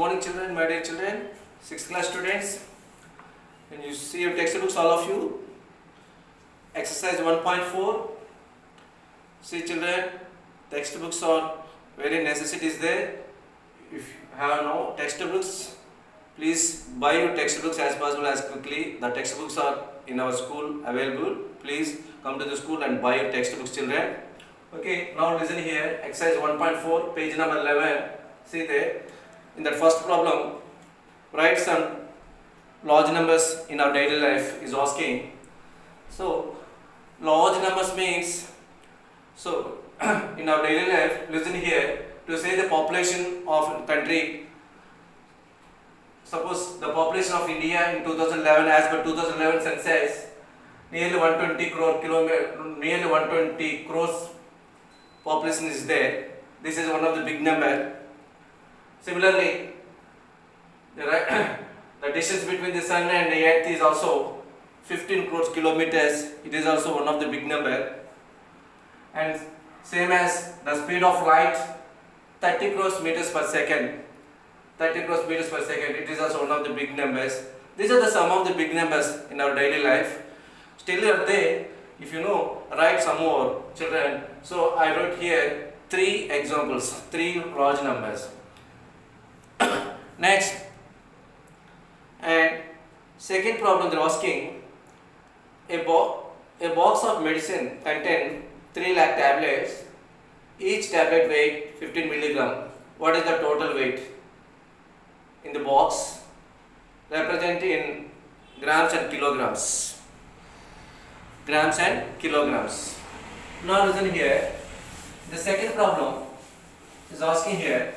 morning children, my dear children, 6th class students. When you see your textbooks, all of you, exercise 1.4. See children, textbooks are very necessities there. If you have no textbooks, please buy your textbooks as possible as quickly. The textbooks are in our school available. Please come to the school and buy your textbooks, children. Okay, now listen here, exercise 1.4, page number 11. See there, in that first problem, write some large numbers in our daily life is asking. So, large numbers means, so in our daily life, listen here, to say the population of country. Suppose the population of India in 2011, as per 2011 census, nearly 120 crores population is there. This is one of the big number. Similarly, the distance between the sun and the earth is also 15 crores kilometers. It is also one of the big number. And same as the speed of light, 30 crores meters per second. 30 crores meters per second. It is also one of the big numbers. These are the sum of the big numbers in our daily life. Still are there. If you know, write some more, children. So I wrote here 3 examples, 3 large numbers. Next, and second problem they are asking, a box of medicine contain 3 lakh tablets. Each tablet weight 15 milligram. What is the total weight in the box? Represented in grams and kilograms. Grams and kilograms. Now listen here. The second problem is asking here.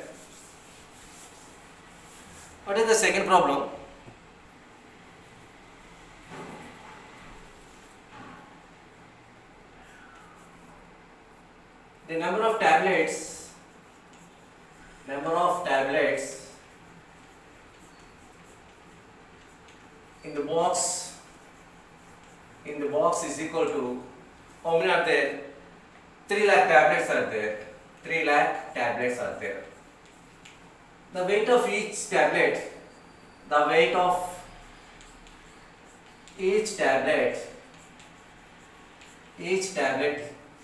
What is the second problem? The number of tablets in the box is equal to, how many are there? 3 lakh tablets are there. 3 lakh tablets are there. The weight of each tablet,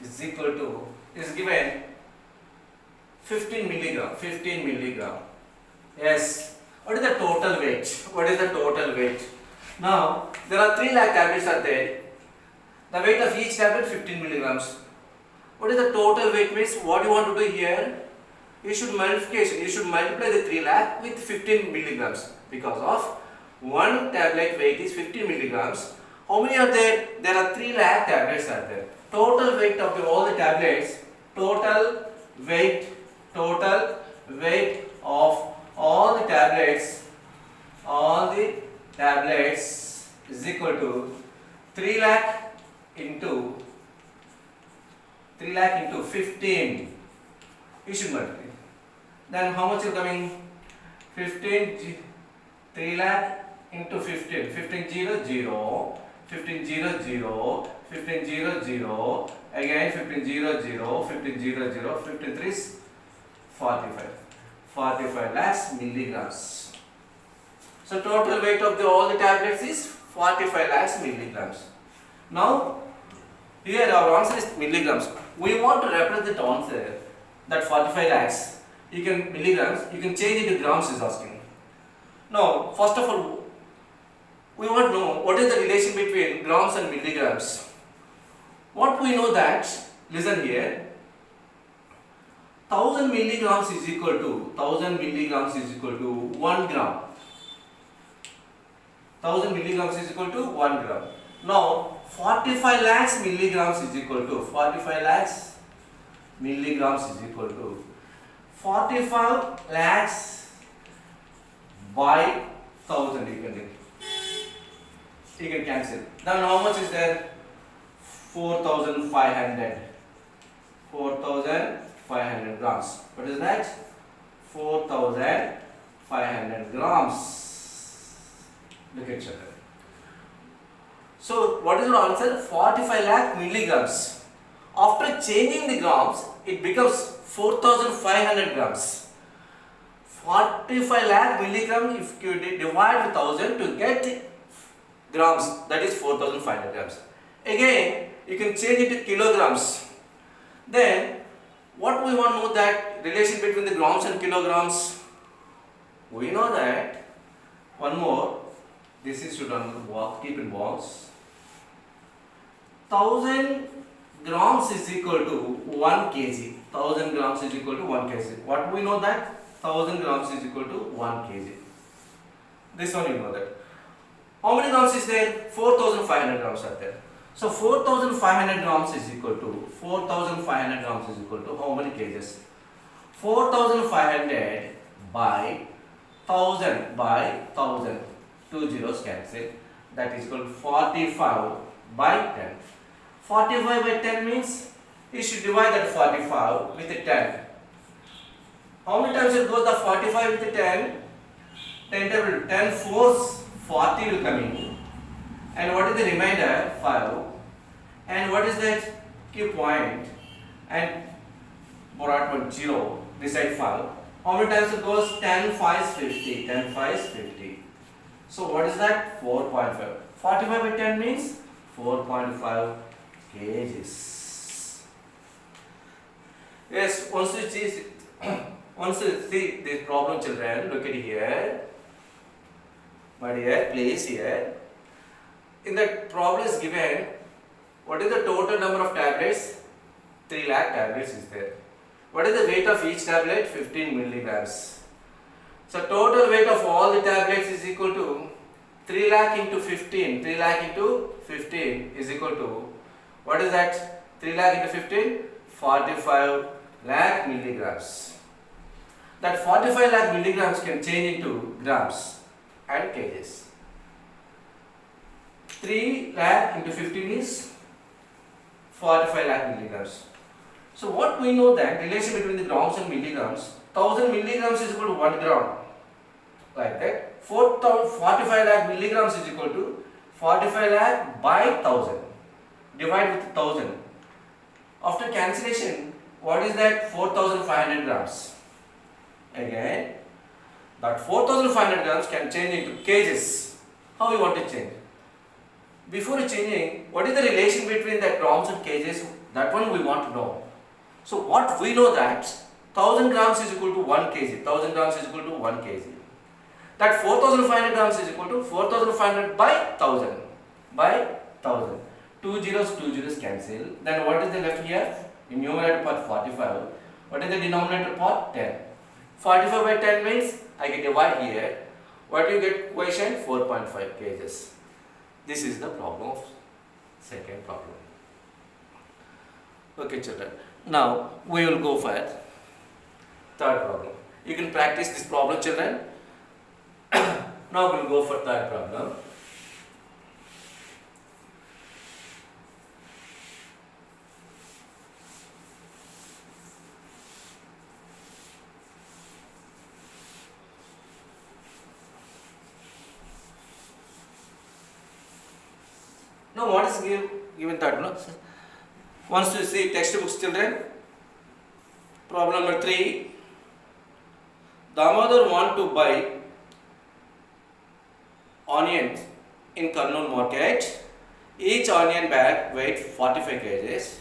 is equal to, is given 15 milligram. Yes. What is the total weight? Now, there are 3 lakh tablets are there. The weight of each tablet 15 milligrams. What is the total weight means? What you want to do here? You should multiply the 3 lakh with 15 milligrams, because of one tablet weight is 15 milligrams. How many are there? There are 3 lakh tablets are there. Total weight of all the tablets, total weight of all the tablets is equal to 3 lakh into 15. You should multiply. Then how much is coming? 3 lakh into 15. 15 0 0. 15 0 0. 15 0 0. Again 15 0 0. 15 0 0. 15 3 is 45. 45 lakhs milligrams. So total weight of all the tablets is 45 lakhs milligrams. Now here our answer is milligrams. We want to represent the answer that 45 lakhs. Milligrams. You can change it to grams. Is asking. Now first of all, we want to know what is the relation between grams and milligrams. What we know that, listen here, 1000 milligrams is equal to 1 gram. 1000 milligrams is equal to 1 gram. Now 45 lakhs milligrams is equal to 45 lakhs by 1000. You can cancel. Then how much is there? 4,500 grams. What is that? 4,500 grams. Look at each other. So what is your answer? 45 lakh milligrams. After changing the grams, it becomes 4,500 grams. 45 lakh milligram if you divide with 1000 to get grams, that is 4500 grams. Again, you can change it to kilograms. Then, what we want to know that relation between the grams and kilograms? We know that, one more, this is should keep in box. 1000 grams is equal to 1 kg. 1000 grams is equal to 1 kg. What we know that? 1000 grams is equal to 1 kg. This one you know that. How many grams is there? 4500 grams are there. So 4500 grams is equal to 4500 grams is equal to how many kgs? 4500 by 1000 by 1000. 2 zeros cancel. That is equal to 45 by 10. 45 by 10 means you should divide that 45 with the 10. How many times it goes the 45 with the 10? 10 times 10 fours 40 will come in. And what is the remainder? 5. And what is that key point? And brought one 0. This side 5. How many times it goes? 10 5 is 50. 10 5 is 50. So what is that? 4.5. 45 by 10 means 4.5 kgs. Yes, once you see this problem, children, look at here. My dear, place here. In the problem is given, what is the total number of tablets? 3 lakh tablets is there. What is the weight of each tablet? 15 milligrams. So total weight of all the tablets is equal to 3 lakh into 15. 3 lakh into 15 is equal to, what is that? 3 lakh into 15? 45 lakh milligrams. That 45 lakh milligrams can change into grams and kgs. 3 lakh into 15 is 45 lakh milligrams. So what we know that relation between the grams and milligrams, 1000 milligrams is equal to 1 gram. Like that. 45 lakh milligrams is equal to 45 lakh by 1000. Divide with 1000. After cancellation, what is that? 4500 grams. Again, that 4500 grams can change into kgs. How we want to change? Before changing, what is the relation between the grams and kgs? That one we want to know. So what we know that 1000 grams is equal to 1 kg. 1000 grams is equal to 1 kg. That 4500 grams is equal to 4500 by 1000. By 1000. 2 zeros cancel. Then what is the left here? In numerator part 45. What is the denominator part? 10. 45 by 10 means I can divide here. What do you get? Quotient 4.5 kgs. This is the problem of second problem. Okay, children. Now we will go for third problem. You can practice this problem, children. Now we will go for third problem. Now what is given third? No? Once you see textbooks, children. Problem number 3. Damodar want to buy onions in Kurnool market. Each onion bag weight 45 kgs.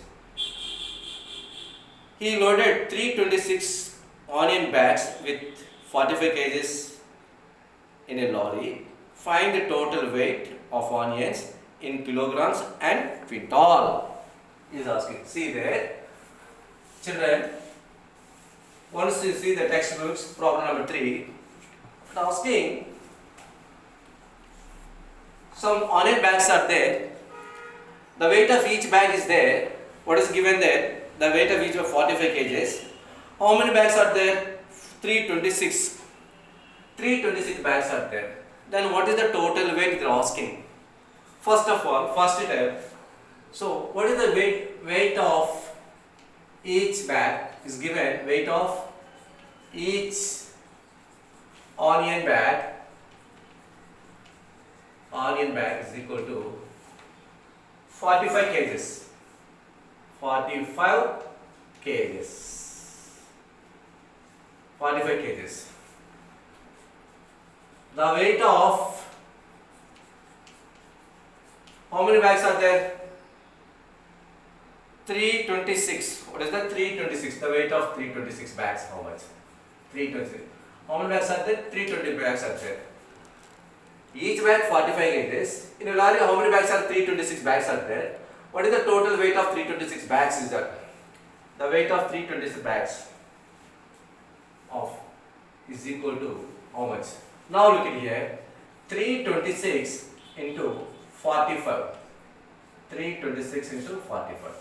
He loaded 326 onion bags with 45 kgs in a lorry. Find the total weight of onions in kilograms and quintal. He is asking. See there, children. Once you see the textbooks, problem number 3, it's asking some onion bags are there. The weight of each bag is there. What is given there? The weight of each of 45 kgs. How many bags are there? 326. 326 bags are there. Then what is the total weight they are asking? First of all, first step. So what is the weight of each bag is given? Weight of each onion bag is equal to 45 kgs. 45 kgs. 45 kgs. The weight of how many bags are there? 326. What is that? 326. The weight of 326 bags. How much? 326. How many bags are there? 320 bags are there. Each bag 45 kgs. In a lorry, how many bags are 326 bags are there? What is the total weight of 326 bags is that? The weight of 326 bags of is equal to how much? Now look at here. 326 into 45. 326 into 45.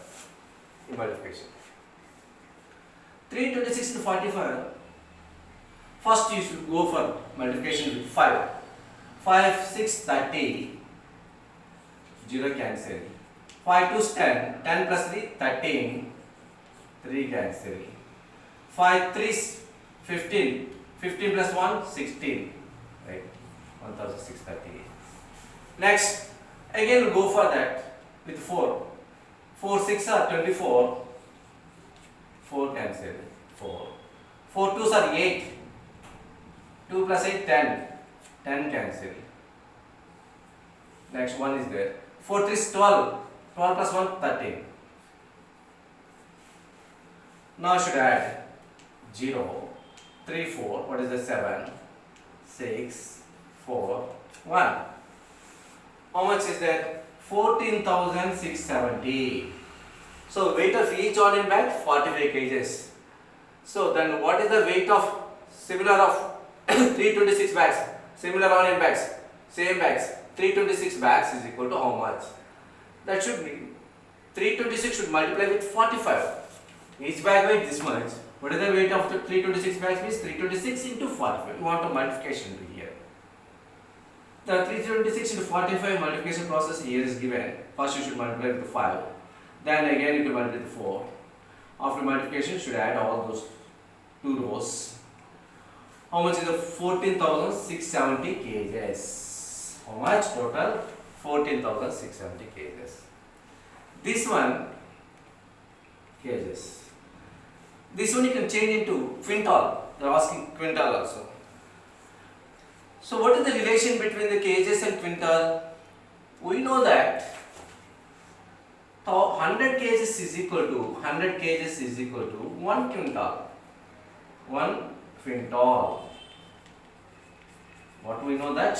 Multiplication. 326 into 45. First you should go for multiplication with 5. 5, 6, 30. 0 cancel. 5 2 10. 10 plus 3, 13. 3 cancel. 5 3 15. 15 plus 1, 16. Right? 1630. Next, again we'll go for that with 4. 4 6 are 24. 4 cancel. 4. 4 2s are 8. 2 plus 8, 10. 10 cancel. Next one is there. 4 3 is 12. 12 plus 1, 13. Now I should add 0, 3, 4. What is the 7? 6, 4, 1. How much is that? 14,670. So weight of each all in bag 45 kgs. So then what is the weight of similar of 326 bags? Similar all in bags, same bags. 326 bags is equal to how much? That should be 326 should multiply with 45. Each bag weight this much. What is the weight of the 326 bags? Means 326 into 45. You want a multiplication to here. The 326 into 45 multiplication process here is given. First you should multiply with 5. Then again you can multiply with 4. After multiplication you should add all those two rows. How much is the 14,670 kgs? How much total? 14,670 kgs. This one kgs. This one you can change into quintal. They are asking quintal also. So what is the relation between the kgs and quintal? We know that 100 kgs is equal to 100 kgs is equal to 1 quintal. 1 quintal. What we know that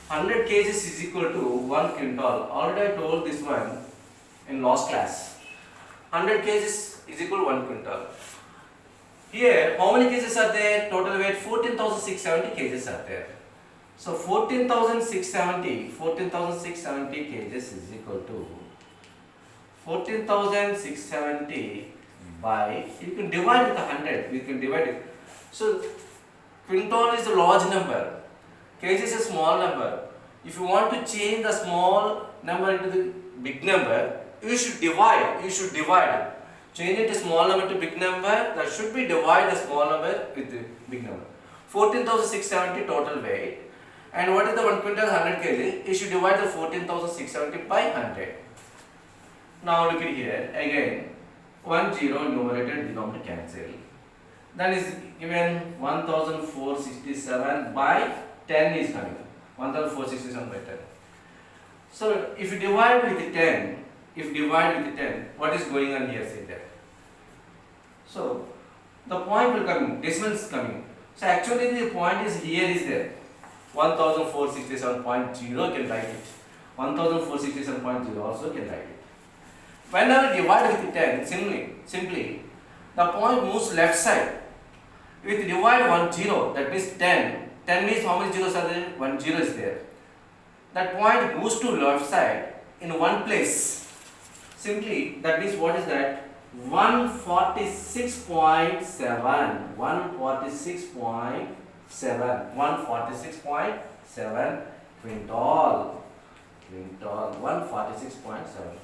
100 kgs is equal to 1 quintal. Already I told this one in last class. 100 kgs is equal to 1 quintal. Here, how many kgs are there? Total weight 14,670 kgs are there. So 14,670 kgs is equal to 14,670 by, you can divide with 100, we can divide it. So quintal is a large number, kg is a small number. If you want to change the small number into the big number, you should divide. Change it to small number to big number, that should be divide the small number with the big number. 14,670 total weight. And what is the 1 quintal? 100 kg. You should divide the 14,670 by 100. Now look at here. Again, 1 0 numerator denominator cancel. Then is given 1,467 by 10 is coming. 1,467 by 10. So if you divide with 10, what is going on here? See that. So the point will come, decimal is coming. So actually the point is here is there. 1,467.0 can write it. 1,467.0 also can write it. Whenever divide with 10, simply the point moves left side. With divide 1 0, that means 10. 10 means how many zeros are there? 1 0 is there. That point moves to left side in one place. Simply, that means what is that? 146.7. 146.7 quintal. 146.7.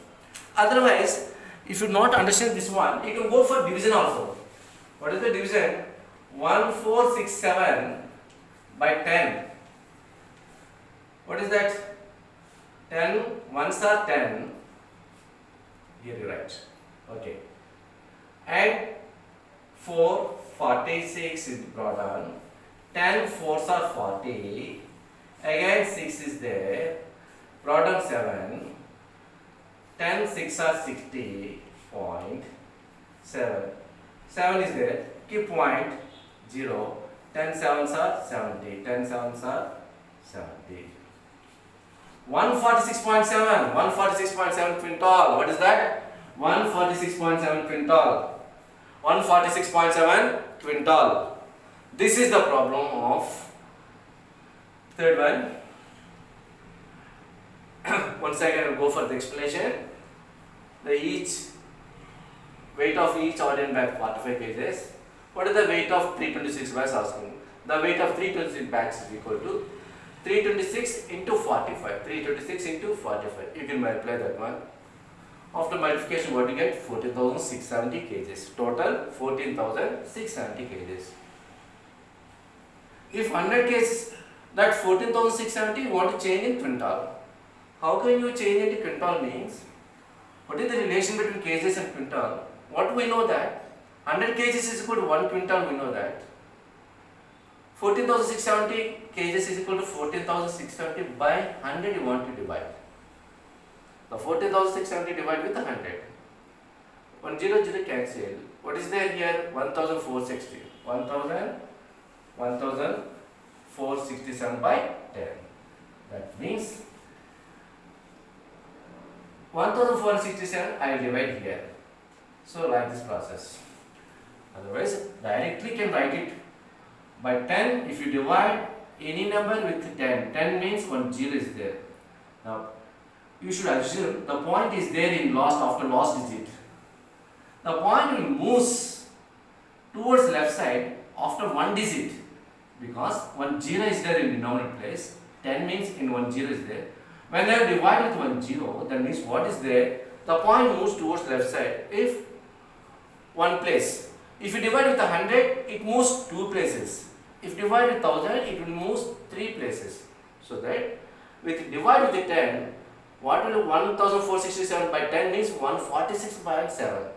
Otherwise, if you not understand this one, you can go for division also. What is the division? 1467 by 10. What is that? 10 ones are 10. Here you write. Okay. And 4, 46 is brought on. 10 fours are 40. Again 6 is there. Product 7. 10 6 are 60. Point 7. 7 is there. Keep point 0. 10 sevens are 70. 10 sevens are 70. 146.7. 146.7 quintal. What is that? 146.7 quintal. 146.7 quintal. This is the problem of third one. Once again, I will go for the explanation. The weight of each ordinary bag 45 kgs. What is the weight of 326 bags asking? The weight of 326 bags is equal to 326 into 45. 326 into 45. You can multiply that one. After multiplication, what you get? 14,670 kgs. Total 14,670 kgs. If 100 kgs, that 14,670 you want to change in quintal. How can you change into quintal means? What is the relation between kgs and quintal? What we know that 100 kgs is equal to 1 quintal, we know that. 14,670 kgs is equal to 14,670 by 100 you want to divide. The 14,670 divided with 100. 100 cancel. What is there here? 1,460. 1,467 by 10. That means 1,467 I will divide here. So like this process. Otherwise directly can write it by 10. If you divide any number with 10, 10 means 1 0 is there. Now you should assume the point is there in last after last digit. The point will move towards left side after 1 digit because 1 0 is there in denominator place. 10 means in 1 0 is there. When I divide with 1 0, that means what is there? The point moves towards left side if one place. If you divide with 100, it moves 2 places. If divide with 1000, it will move 3 places. So that with divide with 10, what will 1,467 by 10 means 146 by 7.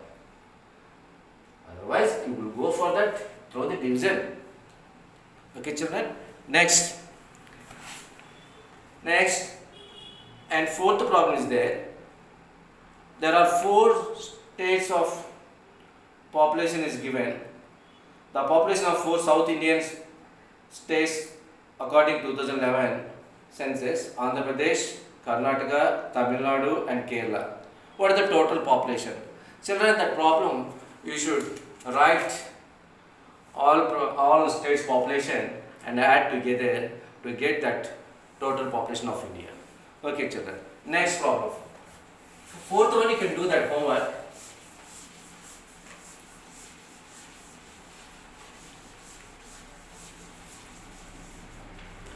Otherwise, you will go for that through the division. Okay, children. Next, and fourth problem is there. There are 4 states of population is given. The population of 4 South Indian states according to 2011 census: Andhra Pradesh, Karnataka, Tamil Nadu and Kerala. What is the total population? Children, that problem you should write all states population and add together to get that total population of India. Okay, children. Next problem. Fourth one you can do that homework.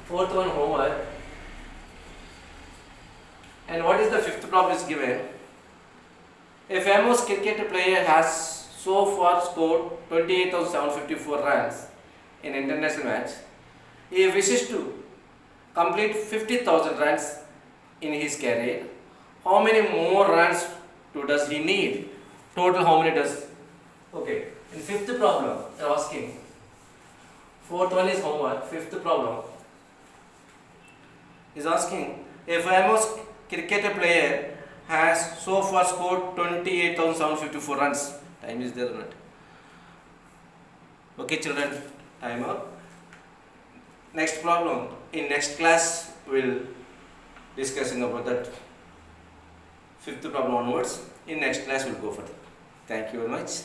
Fourth one homework. And what is the fifth problem is given? A famous cricket player has so far scored 28,754 runs in international match. He wishes to complete 50,000 runs in his career. How many more runs does he need? Total how many does? Okay. In fifth problem, they are asking. Fourth one is homework. Fifth problem is asking, a famous cricketer player has so far scored 28,754 runs. Time is there or not? Okay, children, time up. Next problem. In next class, we'll discussing about that fifth problem onwards. In next class, we'll go for that. Thank you very much.